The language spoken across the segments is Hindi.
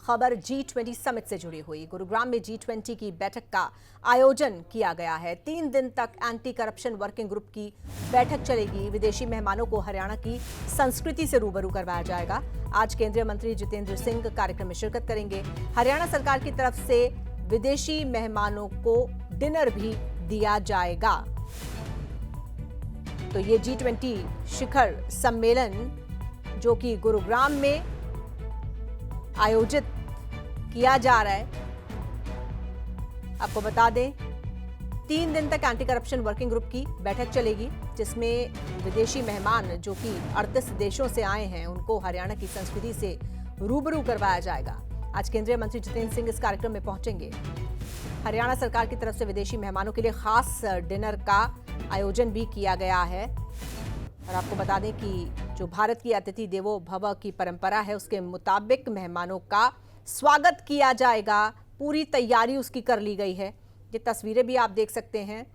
खबर G20 समिट से जुड़ी हुई। गुरुग्राम में G20 की बैठक का आयोजन किया गया है। 3 दिन तक एंटी करप्शन वर्किंग ग्रुप की बैठक चलेगी। विदेशी मेहमानों को हरियाणा की संस्कृति से रूबरू करवाया जाएगा। आज केंद्रीय मंत्री जितेंद्र सिंह कार्यक्रम में शिरकत करेंगे। हरियाणा सरकार की तरफ से विदेशी मेहमानों को डिनर भी दिया जाएगा। तो ये G20 शिखर सम्मेलन जो कि गुरुग्राम में आयोजित किया जा रहा है, आपको बता दें 3 दिन तक एंटी करप्शन वर्किंग ग्रुप की बैठक चलेगी, जिसमें विदेशी मेहमान जो कि 38 देशों से आए हैं उनको हरियाणा की संस्कृति से रूबरू करवाया जाएगा। आज केंद्रीय मंत्री जितेंद्र सिंह इस कार्यक्रम में पहुंचेंगे। हरियाणा सरकार की तरफ से विदेशी मेहमानों के लिए खास डिनर का आयोजन भी किया गया है। और आपको बता दें कि जो भारत की अतिथि देवो भव की परंपरा है, उसके मुताबिक मेहमानों का स्वागत किया जाएगा। पूरी तैयारी उसकी कर ली गई है। ये तस्वीरें भी आप देख सकते हैं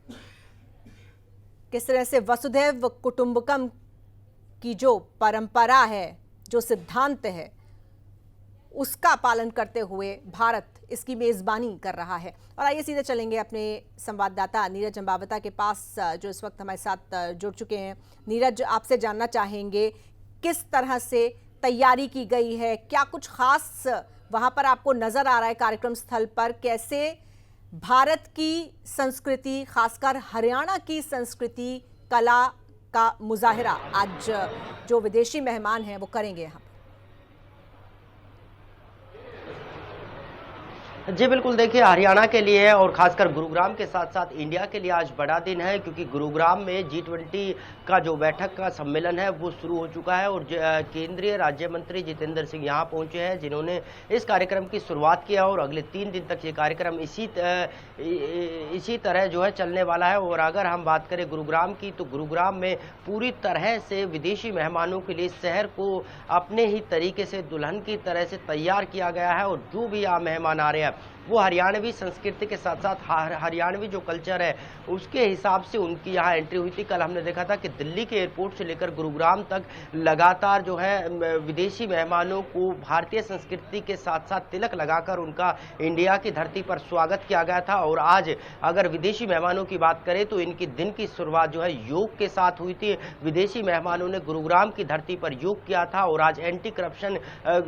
किस तरह से वसुधैव कुटुंबकम की जो परंपरा है, जो सिद्धांत है, उसका पालन करते हुए भारत इसकी मेजबानी कर रहा है। और आइए सीधे चलेंगे अपने संवाददाता नीरज अंबावता के पास, जो इस वक्त हमारे साथ जुड़ चुके हैं। नीरज, आपसे जानना चाहेंगे किस तरह से तैयारी की गई है, क्या कुछ खास वहां पर आपको नजर आ रहा है कार्यक्रम स्थल पर? कैसे भारत की संस्कृति, खासकर हरियाणा की संस्कृति, कला का मुजाहिरा आज जो विदेशी मेहमान हैं वो करेंगे यहाँ? जी बिल्कुल, देखिए हरियाणा के लिए और खासकर गुरुग्राम के साथ साथ इंडिया के लिए आज बड़ा दिन है, क्योंकि गुरुग्राम में G20 का जो बैठक का सम्मेलन है वो शुरू हो चुका है। और केंद्रीय राज्य मंत्री जितेंद्र सिंह यहाँ पहुंचे हैं, जिन्होंने इस कार्यक्रम की शुरुआत किया और अगले 3 दिन तक ये कार्यक्रम इसी तरह जो है चलने वाला है। और अगर हम बात करें गुरुग्राम की, तो गुरुग्राम में पूरी तरह से विदेशी मेहमानों के लिए शहर को अपने ही तरीके से दुल्हन की तरह से तैयार किया गया है। और जो भी यहाँ मेहमान आ रहे हैं वो हरियाणवी संस्कृति के साथ साथ हरियाणवी जो कल्चर है उसके हिसाब से उनकी यहाँ एंट्री हुई थी। कल हमने देखा था कि दिल्ली के एयरपोर्ट से लेकर गुरुग्राम तक लगातार जो है विदेशी मेहमानों को भारतीय संस्कृति के साथ साथ तिलक लगाकर उनका इंडिया की धरती पर स्वागत किया गया था। और आज अगर विदेशी मेहमानों की बात करें तो इनकी दिन की शुरुआत जो है योग के साथ हुई थी। विदेशी मेहमानों ने गुरुग्राम की धरती पर योग किया था और आज एंटी करप्शन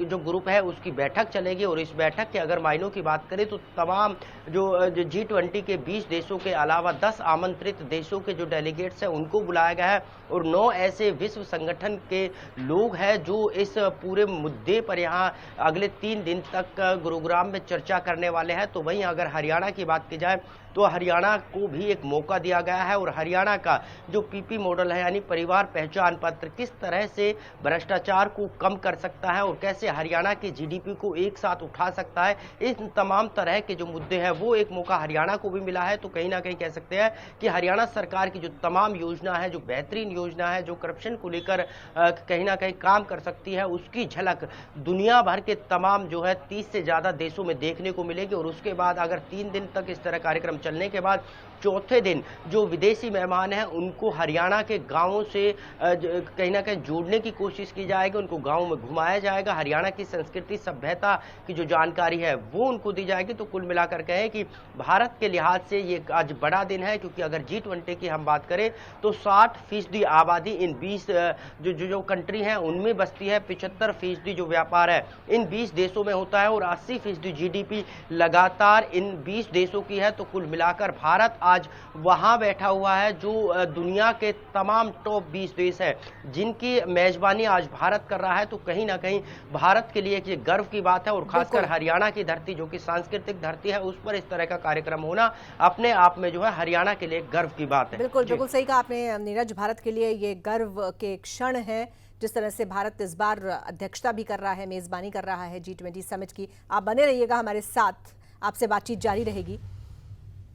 जो ग्रुप है उसकी बैठक चलेगी। और इस बैठक के अगर मायनों की बात करें तो तमाम जो G20 के 20 देशों के अलावा 10 आमंत्रित देशों के जो डेलीगेट्स हैं उनको बुलाया गया है और 9 ऐसे विश्व संगठन के लोग हैं जो इस पूरे मुद्दे पर यहाँ अगले 3 दिन तक गुरुग्राम में चर्चा करने वाले हैं। तो वहीं अगर हरियाणा की बात की जाए तो हरियाणा को भी एक मौका दिया गया है और हरियाणा का जो PP मॉडल है यानी परिवार पहचान पत्र किस तरह से भ्रष्टाचार को कम कर सकता है और कैसे हरियाणा के GDP को एक साथ उठा सकता है, इन तमाम तरह के जो मुद्दे हैं वो एक मौका हरियाणा को भी मिला है। तो कहीं ना कहीं कह सकते हैं कि हरियाणा सरकार की जो तमाम योजना है, जो बेहतरीन योजना है, जो करप्शन को लेकर कहीं ना कहीं काम कर सकती है, उसकी झलक दुनिया भर के तमाम जो है 30 से ज्यादा देशों में देखने को मिलेगी। और उसके बाद अगर 3 दिन तक इस तरह कार्यक्रम चलने के बाद चौथे दिन जो विदेशी मेहमान हैं उनको हरियाणा के गांवों से कहीं ना कहीं जोड़ने की कोशिश की जाएगी, उनको गांव में घुमाया जाएगा, हरियाणा की संस्कृति सभ्यता की जो जानकारी है वो उनको दी जाएगी। तो कुल मिलाकर कहें कि भारत के लिहाज से ये आज बड़ा दिन है, क्योंकि अगर G20 की हम बात करें तो 60% आबादी इन 20 जो कंट्री हैं उनमें बसती है, 75% जो व्यापार है इन 20 देशों में होता है और 80% GDP लगातार इन 20 देशों की है। तो कुल मिलाकर भारत आज वहां बैठा हुआ है जो दुनिया के तमाम टॉप 20 देश है जिनकी मेजबानी आज भारत कर रहा है। तो कहीं ना कहीं भारत के लिए ये गर्व की बात है और खासकर हरियाणा की धरती जो कि सांस्कृतिक धरती है उस पर इस तरह का कार्यक्रम होना अपने आप में जो है हरियाणा के लिए गर्व की बात है। बिल्कुल बिल्कुल सही कहा आपने नीरज, भारत के लिए ये गर्व के क्षण है जिस तरह से भारत इस बार अध्यक्षता भी कर रहा है, मेजबानी कर रहा है G20 समिट की। आप बने रहिएगा हमारे साथ, आपसे बातचीत जारी रहेगी।